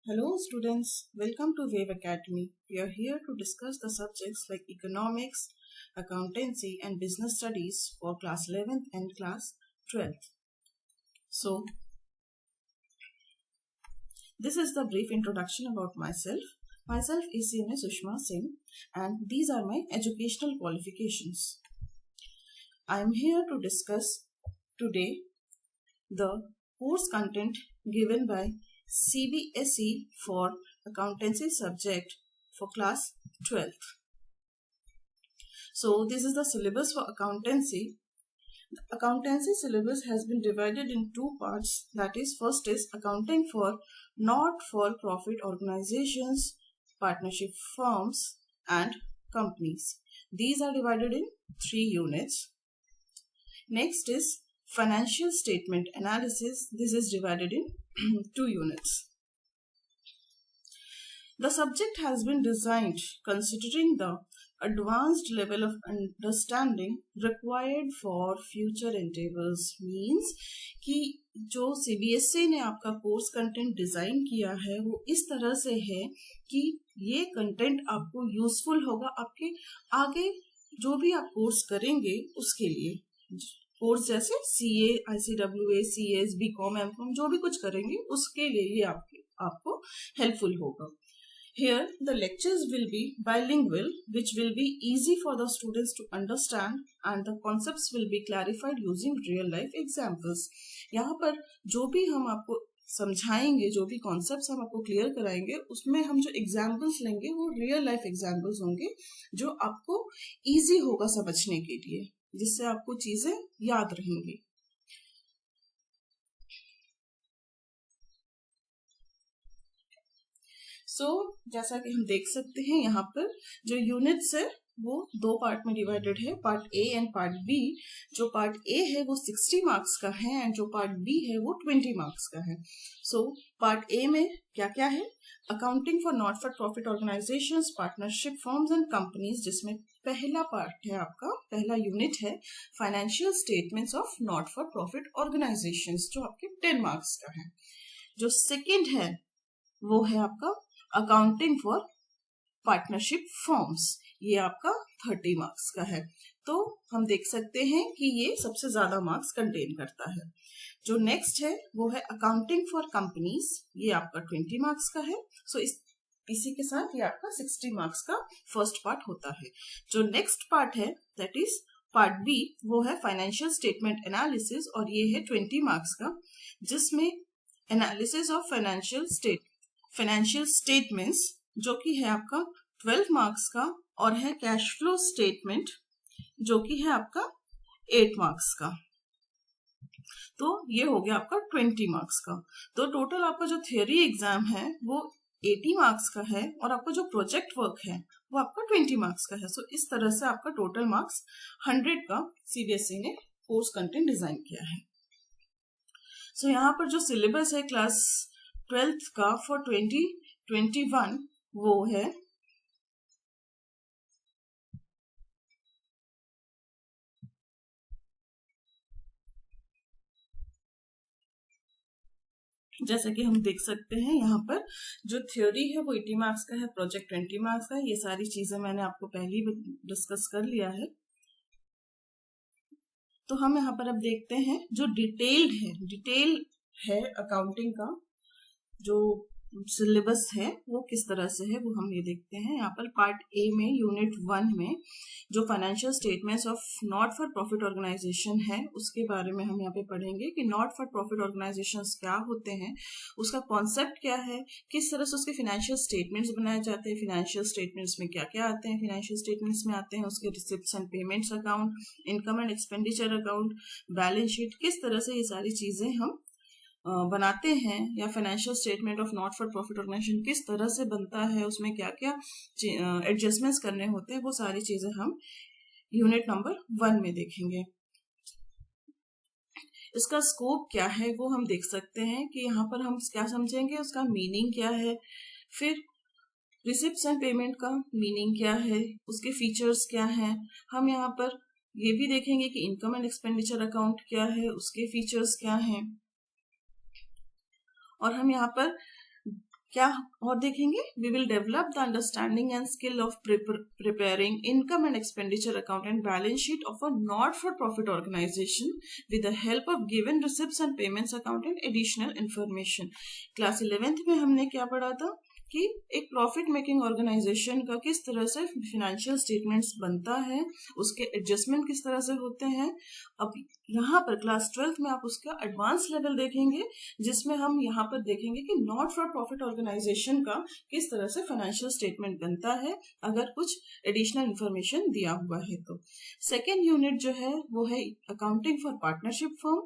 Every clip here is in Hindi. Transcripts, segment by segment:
Hello students, welcome to Wave Academy. We are here to discuss the subjects like economics, accountancy and business studies for class 11th and class 12th. So, this is the brief introduction about myself. Myself is CMA Sushma Singh and these are my educational qualifications. I am here to discuss today the course content given by CBSE for accountancy subject for class 12th. So this is the syllabus for accountancy. The accountancy syllabus has been divided in two parts. That is, first is accounting for not-for-profit organizations, partnership firms and companies. These are divided in 3 units. Next is financial statement analysis. This is divided in 2 units. The subject has been designed considering the advanced level of understanding required for future endeavors. Means कि जो CBSE ने आपका कोर्स कंटेंट डिजाइन किया है वो इस तरह से है कि ये कंटेंट आपको यूजफुल होगा आपके आगे जो भी आप कोर्स करेंगे उसके लिए. कोर्स जैसे CA, ICWA, CS, BCom, MCom जो भी कुछ करेंगे उसके लिए ये आपको हेल्पफुल होगा. Here the lectures will be bilingual, which will be easy for the students to understand and the concepts will be clarified using real life examples. यहाँ पर जो भी हम आपको समझाएंगे, जो भी कॉन्सेप्ट्स हम आपको क्लियर कराएंगे, उसमें हम जो एग्जाम्पल्स लेंगे वो रियल लाइफ एग्जाम्पल्स होंगे जो आपको इजी होगा समझने के लिए, जिससे आपको चीजें याद रहेंगी. जैसा कि हम देख सकते हैं यहाँ पर जो यूनिट्स है वो 2 पार्ट में डिवाइडेड है, part A and part B. जो पार्ट ए है वो 60 मार्क्स का है एंड जो पार्ट बी है वो 20 मार्क्स का है. पार्ट ए में क्या क्या है? Accounting for not for profit organisations, partnership firms and companies, जिसमें पहला पार्ट है आपका, पहला यूनिट है financial statements of not for profit organisations जो आपके 10 मार्क्स का है. जो सेकेंड है वो है आपका अकाउंटिंग फॉर पार्टनरशिप फॉर्म्स, ये आपका 30 मार्क्स का है. तो हम देख सकते हैं कि ये सबसे ज्यादा मार्क्स कंटेन करता है. जो नेक्स्ट है वो है अकाउंटिंग फॉर कंपनीज, ये आपका 20 मार्क्स का है. इसी के साथ ये आपका 60 मार्क्स का फर्स्ट पार्ट होता है. जो नेक्स्ट पार्ट है दैट इज पार्ट बी, वो है फाइनेंशियल स्टेटमेंट एनालिसिस और ये है 20 मार्क्स का, जिसमें एनालिसिस ऑफ फाइनेंशियल स्टेटमेंट्स जो कि है आपका 12 मार्क्स का और है कैश फ्लो स्टेटमेंट जो कि है आपका 8 मार्क्स का. तो ये हो गया आपका 20 मार्क्स का. तो टोटल आपका जो थियोरी एग्जाम है वो 80 मार्क्स का है और आपका जो प्रोजेक्ट वर्क है वो आपका 20 मार्क्स का है. इस तरह से आपका टोटल मार्क्स 100 का CBSE ने कोर्स कंटेंट डिजाइन किया है. यहाँ पर जो सिलेबस है क्लास 12th का फॉर 2021 वो है जैसा कि हम देख सकते हैं यहाँ पर जो थ्योरी है वो 80 मार्क्स का है, प्रोजेक्ट 20 मार्क्स का है. ये सारी चीजें मैंने आपको पहले ही डिस्कस कर लिया है. तो हम यहाँ पर अब देखते हैं जो डिटेल है अकाउंटिंग का जो सिलेबस है वो किस तरह से है वो हम ये देखते हैं. यहाँ पर पार्ट ए में यूनिट 1 में जो financial statements of not for profit organization है उसके बारे में हम यहाँ पे पढ़ेंगे कि नॉट फॉर प्रॉफिट ऑर्गेनाइजेशंस क्या होते हैं, उसका कॉन्सेप्ट क्या है, किस तरह से उसके फाइनेंशियल स्टेटमेंट्स बनाए जाते हैं, फाइनेंशियल स्टेटमेंट्स में क्या क्या आते हैं. फाइनेंशियल स्टेटमेंट्स में आते हैं उसके receipts and payments account, income and expenditure account, balance sheet, किस तरह से ये सारी चीजें हम बनाते हैं, या financial statement of not for profit organization किस तरह से बनता है, उसमें क्या क्या एडजस्टमेंट्स करने होते हैं, वो सारी चीजें हम यूनिट नंबर 1 में देखेंगे. इसका स्कोप क्या है वो हम देख सकते हैं कि यहाँ पर हम क्या समझेंगे, उसका मीनिंग क्या है, फिर रिसिप्ट्स एंड पेमेंट का मीनिंग क्या है, उसके फीचर्स क्या हैं. हम यहाँ पर ये भी देखेंगे कि इनकम एंड एक्सपेंडिचर अकाउंट क्या है, उसके फीचर्स क्या हैं. और हम यहाँ पर क्या और देखेंगे, we will develop the understanding and skill of preparing income and expenditure account and balance sheet of a not for profit organization with the help of given receipts and payments account and additional information. Class 11th में हमने क्या पढ़ा था कि एक प्रॉफिट मेकिंग ऑर्गेनाइजेशन का किस तरह से फाइनेंशियल स्टेटमेंट्स बनता है, उसके एडजस्टमेंट किस तरह से होते हैं। अब यहाँ पर क्लास 12th में आप उसका एडवांस लेवल देखेंगे, जिसमें हम यहाँ पर देखेंगे कि नॉट फॉर प्रॉफिट ऑर्गेनाइजेशन का किस तरह से फाइनेंशियल स्टेटमेंट बनता है अगर कुछ एडिशनल इंफॉर्मेशन दिया हुआ है तो। सेकेंड यूनिट जो है वो है अकाउंटिंग फॉर पार्टनरशिप फर्म।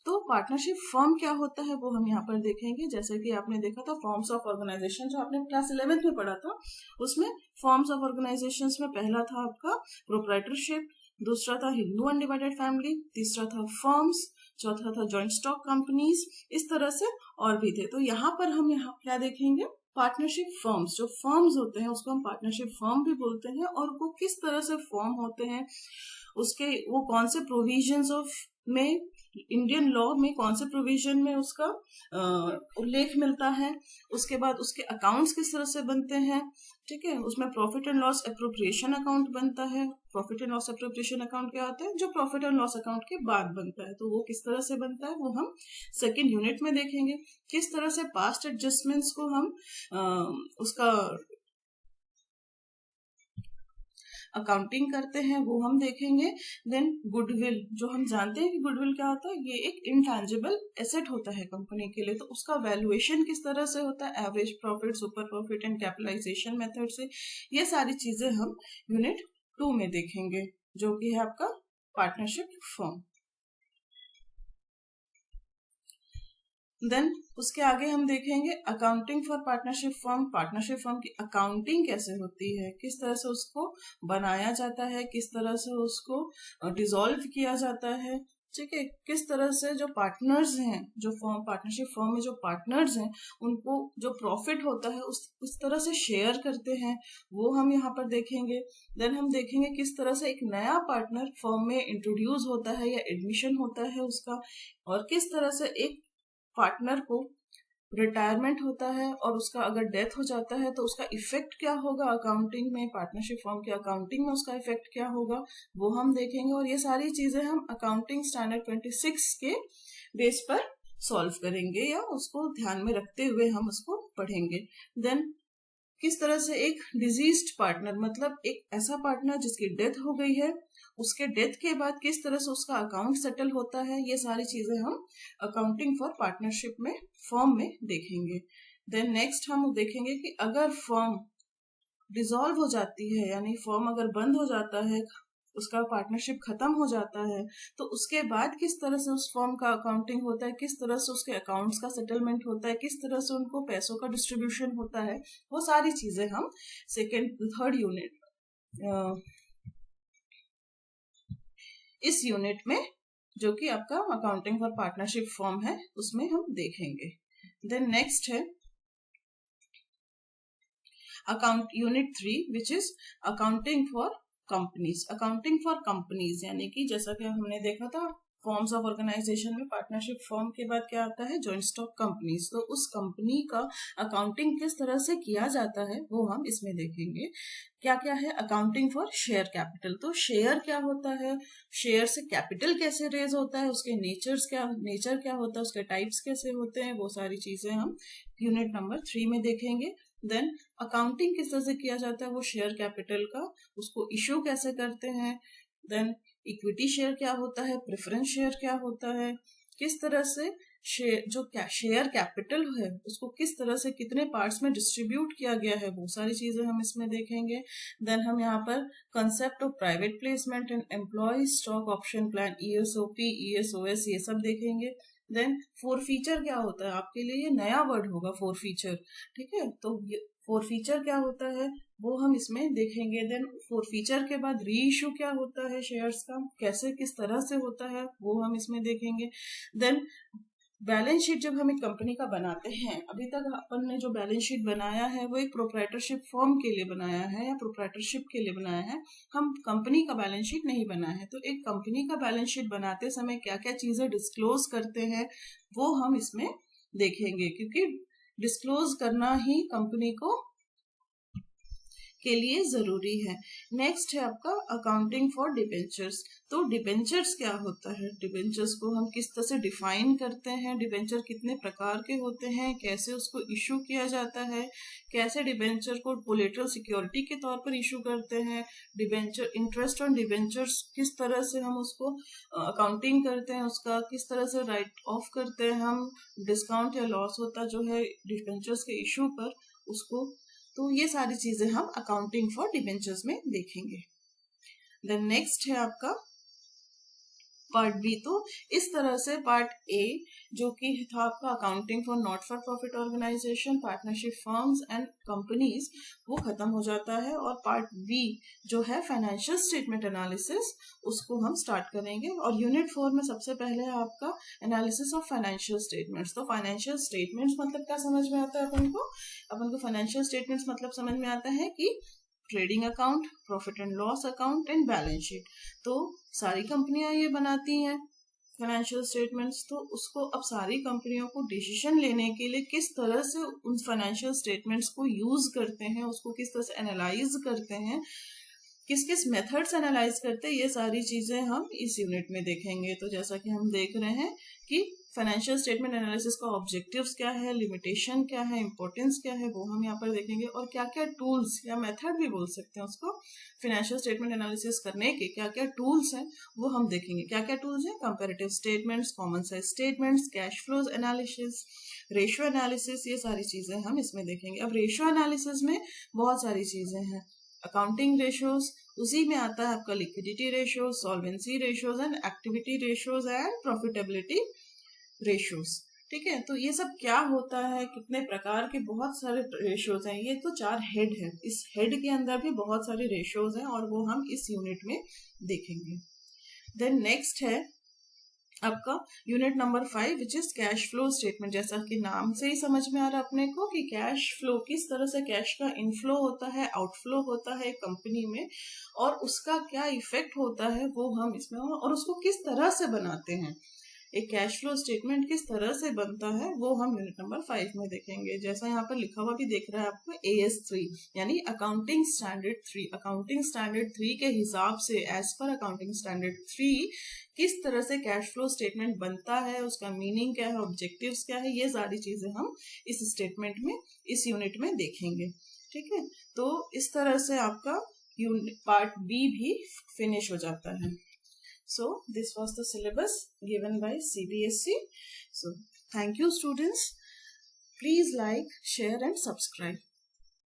तो पार्टनरशिप फर्म क्या होता है वो हम यहाँ पर देखेंगे। जैसे कि आपने देखा था फॉर्म्स ऑफ ऑर्गेनाइजेशन जो आपने क्लास 11th में पढ़ा था, उसमें फॉर्म्स ऑफ ऑर्गेनाइजेशंस में पहला था आपका प्रोप्राइटरशिप, दूसरा था हिंदू अनडिवाइडेड फैमिली, तीसरा था फर्म्स, चौथा था जॉइंट स्टॉक कंपनीज, इस तरह से और भी थे। तो यहाँ पर हम यहाँ क्या देखेंगे, पार्टनरशिप फर्म्स, जो फर्म्स होते हैं उसको हम पार्टनरशिप फर्म भी बोलते हैं, और वो किस तरह से फॉर्म होते हैं, उसके वो कौन से प्रोविजंस ऑफ में इंडियन लॉ में कौन से प्रोविजन में उसका उल्लेख मिलता है, उसके बाद उसके अकाउंट्स किस तरह से बनते हैं, ठीक है। उसमें profit and loss appropriation account बनता है। Profit and loss appropriation account क्या होता है, जो प्रॉफिट एंड लॉस अकाउंट के बाद बनता है, तो वो किस तरह से बनता है वो हम सेकेंड यूनिट में देखेंगे। किस तरह से पास्ट एडजस्टमेंट्स को हम उसका अकाउंटिंग करते हैं वो हम देखेंगे। देन गुडविल, जो हम जानते हैं कि गुडविल क्या होता है, ये एक इंटैंजिबल एसेट होता है कंपनी के लिए, तो उसका वैल्यूएशन किस तरह से होता है, average profit, super profit and capitalization method से, ये सारी चीजें हम यूनिट 2 में देखेंगे, जो कि है आपका पार्टनरशिप फर्म। देन उसके आगे हम देखेंगे accounting for partnership firm. Partnership firm की अकाउंटिंग कैसे होती है, किस तरह से उसको बनाया जाता है, किस तरह से उसको डिसॉल्व किया जाता है, ठीक है। किस तरह से जो पार्टनर्स हैं, जो फर्म पार्टनरशिप फर्म में जो पार्टनर्स हैं, उनको जो प्रॉफिट होता है उस तरह से शेयर करते हैं, वो हम यहाँ पर देखेंगे। देन हम देखेंगे किस तरह से एक नया पार्टनर फर्म में इंट्रोड्यूस होता है या एडमिशन होता है उसका, और किस तरह से एक पार्टनर को रिटायरमेंट होता है और उसका अगर डेथ हो जाता है तो उसका इफेक्ट क्या होगा अकाउंटिंग में, पार्टनरशिप फर्म की अकाउंटिंग में उसका इफेक्ट क्या होगा वो हम देखेंगे। और ये सारी चीजें हम अकाउंटिंग स्टैंडर्ड 26 के बेस पर सॉल्व करेंगे या उसको ध्यान में रखते हुए हम उसको पढ़ेंगे। देन किस तरह से एक डिजीज्ड पार्टनर, मतलब एक ऐसा पार्टनर जिसकी डेथ हो गई है, उसके डेथ के बाद किस तरह से उसका अकाउंट सेटल होता है, ये सारी चीजें हम अकाउंटिंग फॉर पार्टनरशिप में फर्म में देखेंगे। देन नेक्स्ट हम देखेंगे कि अगर फर्म डिसॉल्व हो जाती है, यानी फर्म अगर बंद हो जाता है, उसका पार्टनरशिप खत्म हो जाता है, तो उसके बाद किस तरह से उस फर्म का अकाउंटिंग होता है, किस तरह से उसके अकाउंट्स का सेटलमेंट होता है, किस तरह से उनको पैसों का डिस्ट्रीब्यूशन होता है, वो सारी चीजें हम थर्ड यूनिट इस यूनिट में, जो कि आपका अकाउंटिंग फॉर पार्टनरशिप फर्म है, उसमें हम देखेंगे। देन नेक्स्ट है account unit 3 which is accounting for companies. Accounting for companies यानी कि जैसा कि हमने देखा था फॉर्म्स ऑफ ऑर्गेनाइजेशन में पार्टनरशिप फर्म के बाद क्या आता है, जॉइंट स्टॉक कंपनीज। तो उस कंपनी का अकाउंटिंग किस तरह से किया जाता है वो हम इसमें देखेंगे। क्या क्या है, अकाउंटिंग फॉर शेयर कैपिटल, तो शेयर क्या होता है, शेयर से कैपिटल कैसे रेज होता है, उसके नेचर क्या होता है, उसके टाइप्स कैसे होते हैं, वो सारी चीजें हम यूनिट नंबर 3 में देखेंगे। देन अकाउंटिंग किस तरह से किया जाता है वो शेयर कैपिटल का, उसको इश्यू कैसे करते हैं। देन इक्विटी शेयर क्या होता है, प्रेफरेंस शेयर क्या होता है, किस तरह से शेयर कैपिटल है उसको किस तरह से कितने पार्ट्स में डिस्ट्रीब्यूट किया गया है, वो सारी चीजें हम इसमें देखेंगे। देन हम यहाँ पर concept of private placement and employ stock option plan, ESOP, ESOS, ये सब देखेंगे। देन फोरफीचर क्या होता है, आपके लिए ये नया वर्ड होगा फोरफीचर, ठीक है। तो फोरफीचर क्या होता है वो हम इसमें देखेंगे। देन फोरफीचर के बाद री इशू क्या होता है शेयर्स का, कैसे किस तरह से होता है वो हम इसमें देखेंगे। देन बैलेंस शीट जब हम एक कंपनी का बनाते हैं, अभी तक अपन ने जो बैलेंस शीट बनाया है वो एक प्रोप्राइटरशिप फर्म के लिए बनाया है या प्रोप्राइटरशिप के लिए बनाया है, हम कंपनी का बैलेंस शीट नहीं बनाया है। तो एक कंपनी का बैलेंस शीट बनाते समय क्या क्या चीजें डिस्क्लोज करते हैं वो हम इसमें देखेंगे, क्योंकि डिस्क्लोज करना ही कंपनी को के लिए जरूरी है। नेक्स्ट है आपका अकाउंटिंग फॉर डिबेंचर्स। तो डिबेंचर्स क्या होता है, डिबेंचर्स को हम किस तरह से डिफाइन करते हैं, डिबेंचर कितने प्रकार के होते हैं, कैसे उसको इशू किया जाता है, कैसे डिबेंचर को कोलेटरल सिक्योरिटी के तौर पर इशू करते हैं, डिबेंचर इंटरेस्ट ऑन डिबेंचर्स किस तरह से हम उसको अकाउंटिंग करते हैं, उसका किस तरह से राइट ऑफ करते हैं हम, डिस्काउंट या लॉस होता जो है डिबेंचर्स के इशू पर उसको। तो ये सारी चीजें हम अकाउंटिंग फॉर डिबेंचर्स में देखेंगे। देन नेक्स्ट है आपका पार्ट बी। तो इस तरह से पार्ट ए जो कि था आपका accounting for not for profit organization, partnership firms and companies, वो खत्म हो जाता है। और पार्ट बी जो है फाइनेंशियल स्टेटमेंट एनालिसिस, उसको हम स्टार्ट करेंगे। और यूनिट 4 में सबसे पहले है आपका एनालिसिस ऑफ फाइनेंशियल स्टेटमेंट्स। तो फाइनेंशियल स्टेटमेंट्स मतलब क्या समझ में आता है अपन को फाइनेंशियल स्टेटमेंट्स मतलब समझ में आता है कि trading account, profit and loss account and balance sheet. तो सारी कंपनियां ये बनाती हैं फाइनेंशियल स्टेटमेंट्स। तो उसको अब सारी कंपनियों को डिसीजन लेने के लिए किस तरह से उन फाइनेंशियल स्टेटमेंट्स को यूज करते हैं, उसको किस तरह से एनालाइज करते हैं, किस किस मेथड से एनालाइज करते हैं, ये सारी चीजें हम इस यूनिट में देखेंगे। तो जैसा कि हम देख रहे हैं कि फाइनेंशियल स्टेटमेंट एनालिसिस का ऑब्जेक्टिव्स क्या है, लिमिटेशन क्या है, इंपॉर्टेंस क्या है, वो हम यहाँ पर देखेंगे। और क्या क्या टूल्स या मेथड भी बोल सकते हैं उसको, फाइनेंशियल स्टेटमेंट एनालिसिस करने के क्या क्या टूल्स हैं वो हम देखेंगे। क्या क्या टूल्स हैं, comparative statements, common size statements, cash flows analysis, ratio analysis, ये सारी चीजें हम इसमें देखेंगे। अब रेशियो एनालिसिस में बहुत सारी चीजें हैं। अकाउंटिंग रेशियोज, उसी में आता है आपका liquidity ratios, solvency ratios and activity ratios and profitability ratios. ठीक है, तो ये सब क्या होता है, कितने प्रकार के बहुत सारे रेशियोज हैं। ये तो 4 हेड है, इस हेड के अंदर भी बहुत सारे रेशियोज हैं और वो हम इस यूनिट में देखेंगे। देन नेक्स्ट है आपका unit number 5 which is cash flow statement. जैसा कि नाम से ही समझ में आ रहा है अपने को कि कैश फ्लो, किस तरह से कैश का इनफ्लो होता है, आउटफ्लो होता है कंपनी में, और उसका क्या इफेक्ट होता है वो हम इसमें, और उसको किस तरह से बनाते हैं, एक कैश फ्लो स्टेटमेंट किस तरह से बनता है वो हम यूनिट नंबर 5 में देखेंगे। जैसा यहाँ पर लिखा हुआ भी देख रहा है आपको, AS3 यानी अकाउंटिंग स्टैंडर्ड 3। अकाउंटिंग स्टैंडर्ड 3 के हिसाब से, एज पर अकाउंटिंग स्टैंडर्ड 3, किस तरह से कैश फ्लो स्टेटमेंट बनता है, उसका मीनिंग क्या है, ऑब्जेक्टिव्स क्या है, ये सारी चीजें हम इस स्टेटमेंट में, इस यूनिट में देखेंगे। ठीक है, तो इस तरह से आपका पार्ट बी भी फिनिश हो जाता है। So this was the syllabus given by CBSE. So thank you students. Please like, share and subscribe.